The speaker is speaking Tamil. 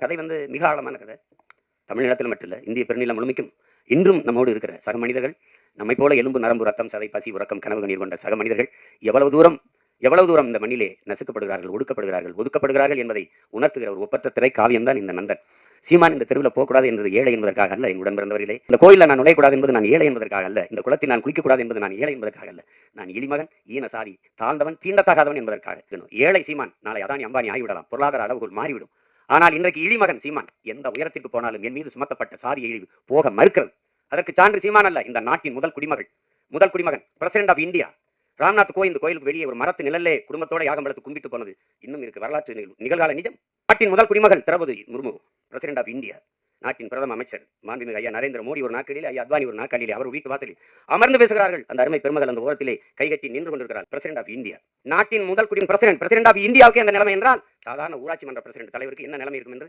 கதை மிக ஆழமான கதை. தமிழ்நிலத்தில் மட்டும் இல்ல, இந்திய பெருநிலம் முழுமைக்கும் இன்றும் நம்மோடு இருக்கிற சக மனிதர்கள், நம்மை போல எலும்பு, நரம்பு, ரத்தம், சதை, பசி, உறக்கம், கனவு, கண்ணீர் கொண்ட சக மனிதர்கள் எவ்வளவு தூரம் இந்த மண்ணிலே நசுக்கப்படுகிறார்கள், ஒடுக்கப்படுகிறார்கள், ஒதுக்கப்படுகிறார்கள் என்பதை உணர்த்துகிற ஒரு ஒப்பற்ற திரை காவியம் தான் இந்த நந்தன். சீமான் இந்த தெருவில் போகக்கூடாது என்பது ஏழை என்பதற்காக அல்ல. எங்களுடன் பிறந்தவர்களே, இந்த கோயிலில் நான் நுழையக்கூடாது என்பது நான் ஏழை என்பதற்காக அல்ல. இந்த குளத்தில் நான் குளிக்கக்கூடாது என்பது நான் ஏழை என்பதற்காக அல்ல. நான் இழிமகன், ஈன சாதி, தாழ்ந்தவன், தீண்டத்தகாதவன் என்பதற்காக. ஏழை சீமான் நாளை அதானி அம்பானி ஆகிவிடலாம், பொருளாதார அளவுகள் மாறிவிடும். ஆனால் இன்றைக்கு இழிமகன் சீமான் எந்த உயரத்திற்கு போனாலும் என் மீது சுமத்தப்பட்ட சாதிய இழிவு போக மறுக்கிறது. அதற்கு சான்று சீமான் அல்ல, இந்த நாட்டின் முதல் குடிமகன், president of India Ramnath Kovind கோயிலுக்கு வெளியே ஒரு மரத்து நிழலே குடும்பத்தோட யாகம் வளர்த்து கும்பிட்டு போனது இன்னும் இருக்கு. வரலாற்று நிகழ்கால நிஜம். நாட்டின் முதல் குடிமகன் Droupadi Murmu, president of India. நாட்டின் பிரதம அமைச்சர் மாண்புமிகு ஐயா நரேந்திர மோடி ஒரு நாட்களிலே, ஐயா அத்வானி ஒரு நாட்களிலே அவர் வீட்டு வாசலில் அமர்ந்து பேசுகிறார்கள். அந்த அருமை பெருமகள் அந்த ஓரத்திலே கைகட்டி நின்று கொண்டிருக்கிறார். பிரசிடென்ட் ஆஃப் இந்தியா, நாட்டின் முதல் பிரசிடென்ட் ஆஃப் இந்தியாவுக்கு அந்த நிலைமை என்றால் சாதாரண ஊராட்சி மன்ற பிரசிடென்ட் தலைவருக்கு என்ன நிலைமை இருக்கும் என்று